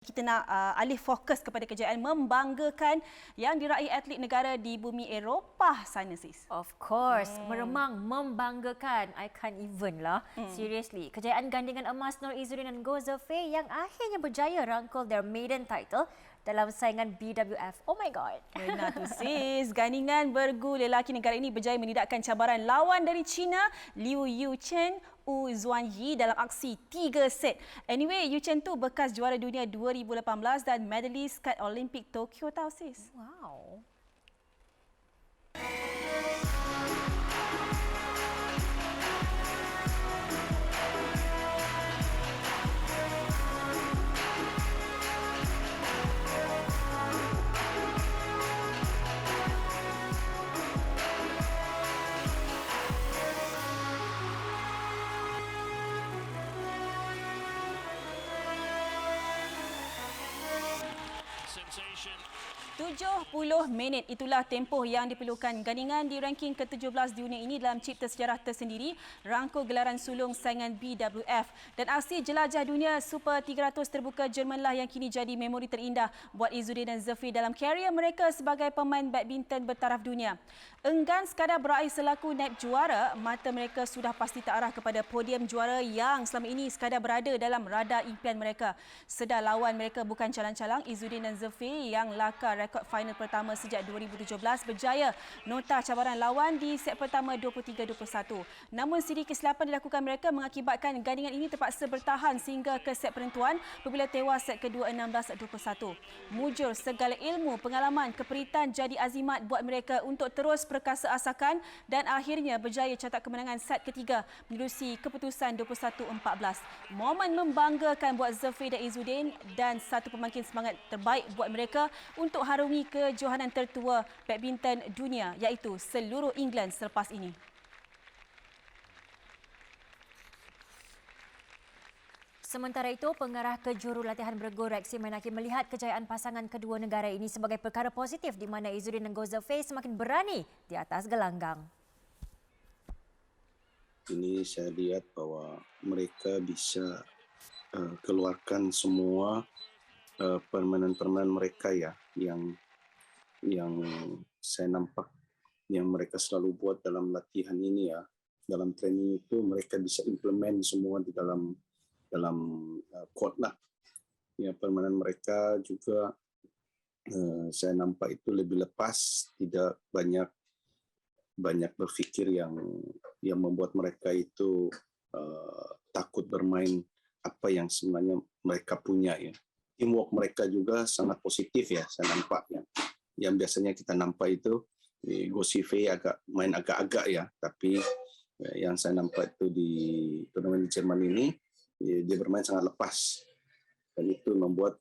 Kita nak alih fokus kepada kejayaan membanggakan yang diraih atlet negara di bumi Eropah sana, sis. Of course, meremang, membanggakan. I can't even lah. Seriously, kejayaan gandingan emas Nur Izzuddin dan Goh Zofei yang akhirnya berjaya rangkul their maiden title dalam saingan BWF. Oh my God. Benar tu, sis. Gandingan bergu lelaki negara ini berjaya menidakkan cabaran lawan dari China, Liu Yuchen Zuanyi dalam aksi 3 set. Anyway, Yuchen tu bekas juara dunia 2018 dan medalis kat Olimpik Tokyo tau, sis. Wow. Sensation. 70 minit itulah tempoh yang diperlukan gandingan di ranking ke-17 dunia ini dalam cipta sejarah tersendiri rangkul gelaran sulung saingan BWF dan aksi jelajah dunia Super 300 terbuka Jerman lah yang kini jadi memori terindah buat Izzuddin dan Zofei dalam karier mereka sebagai pemain badminton bertaraf dunia. Enggan sekadar beraih selaku naib juara, mata mereka sudah pasti terarah kepada podium juara yang selama ini sekadar berada dalam radar impian mereka. Sedar lawan mereka bukan calang-calang, Izzuddin dan Zofei yang lakar rekod final pertama sejak 2017 berjaya nota cabaran lawan di set pertama 23-21. Namun siri kesilapan dilakukan mereka mengakibatkan gandingan ini terpaksa bertahan sehingga ke set penentuan apabila tewas set kedua 16-21. Mujur segala ilmu, pengalaman, keperitan jadi azimat buat mereka untuk terus perkasa asakan dan akhirnya berjaya catat kemenangan set ketiga menerusi keputusan 21-14. Momen membanggakan buat Zofei dan Izzuddin dan satu pembangkit semangat terbaik buat mereka untuk harungi kejohanan tertua badminton dunia iaitu seluruh England selepas ini. Sementara itu, pengarah kejurulatihan bergu Rexy Mainaki melihat kejayaan pasangan kedua negara ini sebagai perkara positif di mana Izzuddin dan Goh Zofei semakin berani di atas gelanggang. Ini saya lihat bahwa mereka bisa keluarkan semua permainan-permainan mereka ya yang saya nampak yang mereka selalu buat dalam latihan ini ya, dalam training itu mereka bisa implement semua di dalam court lah. Ya, permainan mereka juga saya nampak itu lebih lepas, tidak banyak berfikir yang membuat mereka itu takut bermain apa yang sebenarnya mereka punya ya. Teamwork mereka juga sangat positif ya, saya nampak ya. Yang biasanya kita nampak itu Goh Zofei main agak-agak ya, tapi yang saya nampak itu di turnamen di Jerman ini dia bermain sangat lepas dan itu membuat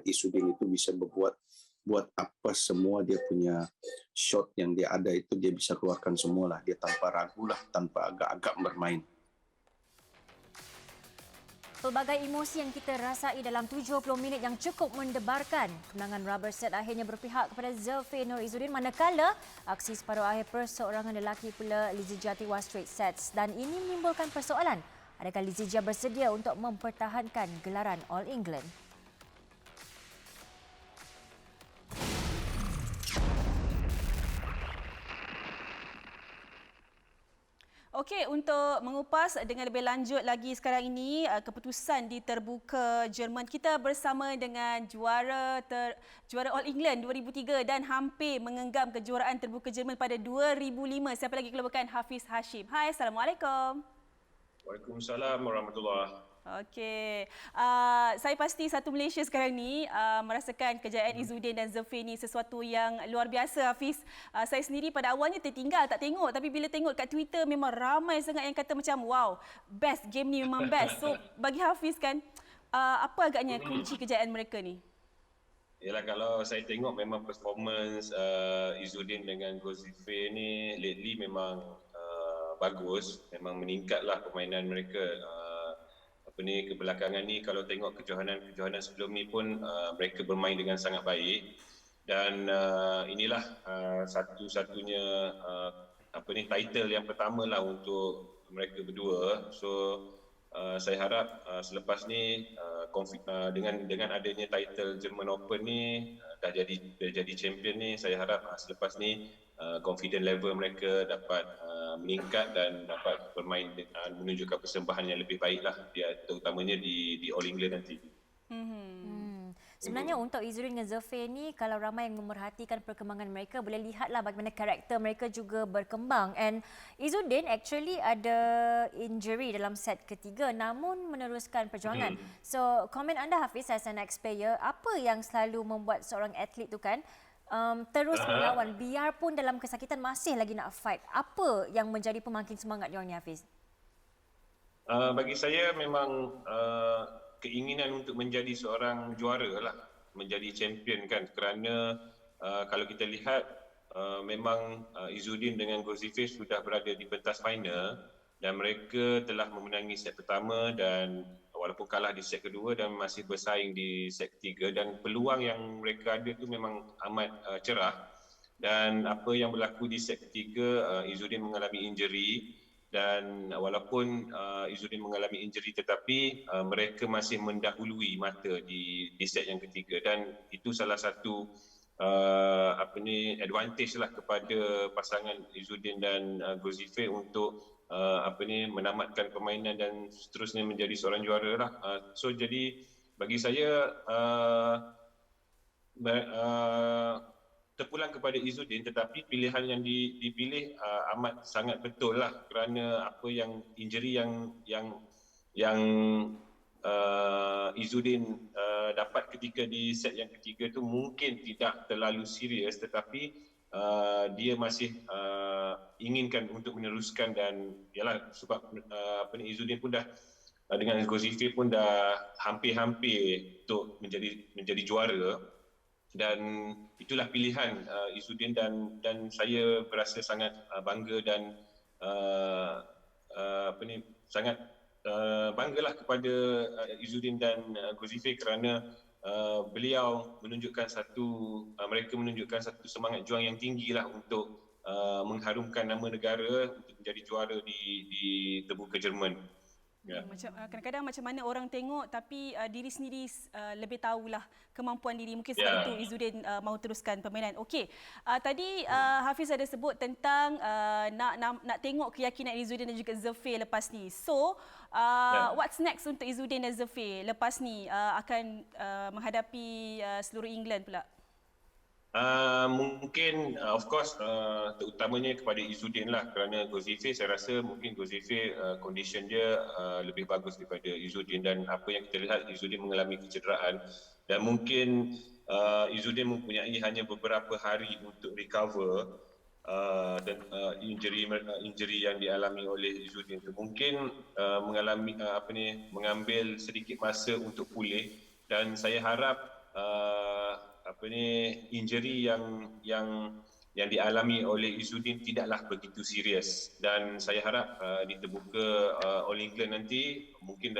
Izzuddin itu bisa buat apa semua dia punya shot yang dia ada itu dia bisa keluarkan semua lah, dia tanpa ragu lah, tanpa agak-agak bermain. Pelbagai emosi yang kita rasai dalam 70 minit yang cukup mendebarkan. Kemenangan rubber set akhirnya berpihak kepada Zofei Nur Izzuddin manakala aksi separuh akhir perseorangan lelaki pula Lizzie Tiwas straight sets dan ini menimbulkan persoalan. Adakah Lizzie bersedia untuk mempertahankan gelaran All England? Okey, untuk mengupas dengan lebih lanjut lagi sekarang ini keputusan di terbuka Jerman, kita bersama dengan juara All England 2003 dan hampir mengenggam kejuaraan terbuka Jerman pada 2005. Siapa lagi kalau bukan Hafiz Hashim. Hai, Assalamualaikum. Waalaikumsalam warahmatullahi. Okey, saya pasti satu Malaysia sekarang ni merasakan kejayaan Izzuddin dan Zofei ni sesuatu yang luar biasa, Hafiz. Saya sendiri pada awalnya tertinggal, tak tengok. Tapi bila tengok kat Twitter memang ramai sangat yang kata macam wow, best, game ni memang best. So bagi Hafiz kan, apa agaknya kunci kejayaan mereka ni? Yalah, kalau saya tengok memang performance Izzuddin dengan Goh Zofei ni lately memang bagus, memang meningkatlah permainan mereka. Kebelakangan ni kalau tengok kejohanan sebelum ni pun mereka bermain dengan sangat baik dan inilah satu-satunya title yang pertama lah untuk mereka berdua. So saya harap selepas ni dengan adanya title German Open ni dah jadi champion ni, saya harap selepas ni confident level mereka dapat meningkat dan dapat bermain menunjukkan persembahan yang lebih baik lah, terutamanya di All England nanti. Sebenarnya untuk Izzuddin dengan Zafir ni, kalau ramai yang memerhatikan perkembangan mereka, boleh lihatlah bagaimana karakter mereka juga berkembang. And Izzuddin actually ada injury dalam set ketiga namun meneruskan perjuangan. So komen anda Hafiz as an ex-player, apa yang selalu membuat seorang atlet tu kan terus melawan biarpun dalam kesakitan masih lagi nak fight? Apa yang menjadi pemakin semangat diorang ni Hafiz? Bagi saya memang keinginan untuk menjadi seorang juara lah, menjadi champion kan, kerana kalau kita lihat memang Izzuddin dengan Ghosifeh sudah berada di pentas final dan mereka telah memenangi set pertama dan walaupun kalah di set kedua dan masih bersaing di set ketiga, dan peluang yang mereka ada tu memang amat cerah. Dan apa yang berlaku di set ketiga, Izzuddin mengalami injury. Dan walaupun Izzuddin mengalami injury tetapi mereka masih mendahului mata di set yang ketiga, dan itu salah satu advantage lah kepada pasangan Izzuddin dan Ghosifeh untuk menamatkan permainan dan seterusnya menjadi seorang juara lah. So jadi bagi saya terpulang kepada Izzuddin, tetapi pilihan yang dipilih amat sangat betul lah, kerana injury yang Izzuddin dapat ketika di set yang ketiga tu mungkin tidak terlalu serius, tetapi dia masih inginkan untuk meneruskan, dan yalah sebab Izzuddin pun dah dengan Ghosifeh pun dah hampir-hampir untuk menjadi juara. Dan itulah pilihan Izzuddin, dan saya berasa sangat bangga dan sangat banggalah kepada Izzuddin dan Ghosifeh kerana mereka menunjukkan satu semangat juang yang tinggi lah untuk mengharumkan nama negara untuk menjadi juara di terbuka Jerman. Ya. Kadang-kadang macam mana orang tengok tapi diri sendiri lebih tahulah kemampuan diri. Mungkin sebab itu Izzuddin mahu teruskan permainan. Okey. Tadi Hafiz ada sebut tentang nak tengok keyakinan Izzuddin dan juga Zafir lepas ni. So, what's next untuk Izzuddin dan Zafir lepas ni akan menghadapi seluruh England pula? Mungkin of course terutamanya kepada Izzuddin lah, kerana Ghosifeh saya rasa mungkin Ghosifeh condition dia lebih bagus daripada Izzuddin, dan apa yang kita lihat Izzuddin mengalami kecederaan dan mungkin Izzuddin mempunyai hanya beberapa hari untuk recover dan injury yang dialami oleh Izzuddin itu mungkin mengambil sedikit masa untuk pulih, dan saya harap injury yang dialami oleh Izzuddin tidaklah begitu serius, dan saya harap di terbuka All England nanti mungkin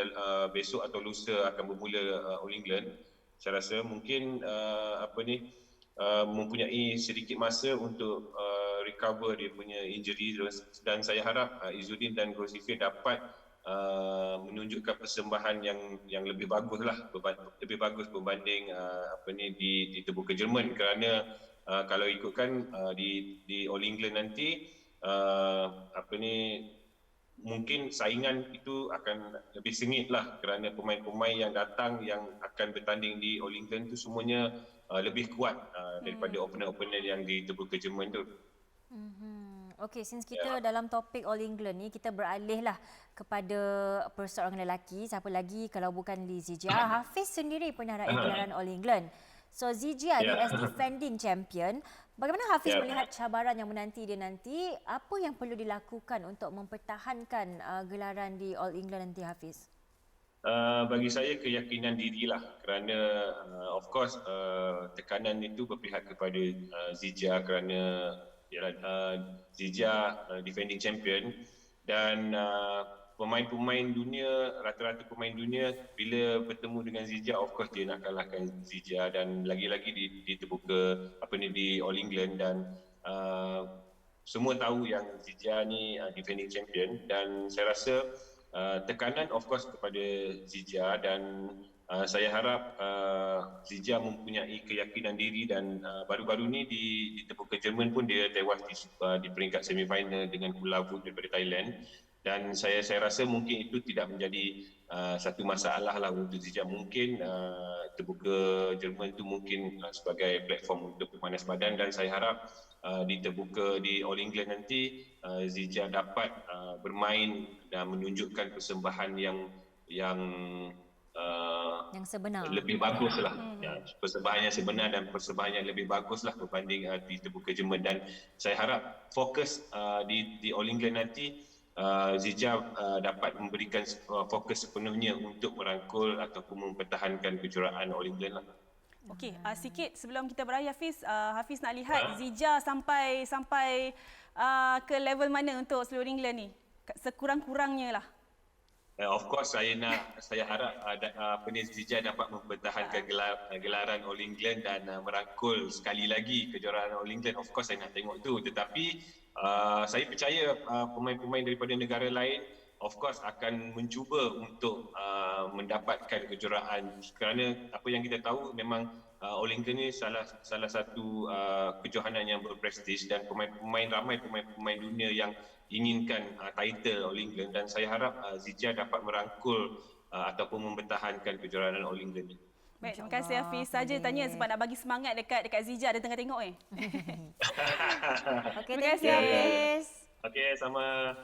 besok atau lusa akan bermula All England. Saya rasa mungkin mempunyai sedikit masa untuk recover dia punya injury, dan saya harap Izzuddin dan Ghosifeh dapat menunjukkan persembahan yang lebih bagus lah, lebih bagus berbanding di terbuka Jerman, kerana kalau ikutkan di All England nanti mungkin saingan itu akan lebih sengit lah, kerana pemain-pemain yang datang yang akan bertanding di All England tu semuanya lebih kuat daripada opponent-opponent yang di terbuka Jerman tu. Okey, since kita dalam topik All England ni, kita beralihlah kepada perseorangan lelaki. Siapa lagi kalau bukan Lee Zijia. Hafiz sendiri pernah raih gelaran All England. So Zijia ni as defending champion, bagaimana Hafiz melihat cabaran yang menanti dia nanti? Apa yang perlu dilakukan untuk mempertahankan gelaran di All England nanti Hafiz? Bagi saya keyakinan dirilah, kerana of course tekanan itu berpihak kepada Zijia, kerana Zijia defending champion, dan pemain-pemain dunia, rata-rata pemain dunia bila bertemu dengan Zijia, of course dia nak kalahkan Zijia, dan lagi-lagi di terbuka di All England, dan semua tahu yang Zijia ni defending champion, dan saya rasa tekanan of course kepada Zija, dan saya harap Zija mempunyai keyakinan diri, dan baru-baru ni di Terbuka Jerman pun dia tewas di peringkat semifinal dengan Kulavu daripada Thailand. Dan saya rasa mungkin itu tidak menjadi satu masalah lah untuk Zija. Mungkin Terbuka Jerman itu mungkin sebagai platform untuk pemanas badan, dan saya harap di Terbuka di All England nanti Zija dapat bermain dan menunjukkan persembahan yang sebenar. Lebih bagus lah. Persembahan yang sebenar dan persembahan yang lebih bagus lah berbanding di Terbuka Jerman. Dan saya harap fokus di All England nanti Zija dapat memberikan fokus sepenuhnya untuk merangkul ataupun mempertahankan kejuaraan All England lah. Okey, sikit sebelum kita berakhir Hafiz nak lihat Zija sampai ke level mana untuk seluruh England ni? Sekurang-kurangnya lah. Of course saya harap Zija dapat mempertahankan gelaran All England dan merangkul sekali lagi kejuaraan All England. Of course saya nak tengok tu, tetapi saya percaya pemain-pemain daripada negara lain of course akan mencuba untuk mendapatkan kejuaraan, kerana apa yang kita tahu memang All England ni salah satu kejohanan yang berprestij, dan ramai pemain dunia yang inginkan title All England, dan saya harap Zija dapat merangkul ataupun mempertahankan kejuaraan All England ni. Baik, terima kasih Hafiz. Saja tanya sebab nak bagi semangat dekat Zija, dia tengah tengok Okey, terima kasih Hafiz. Okey, sama.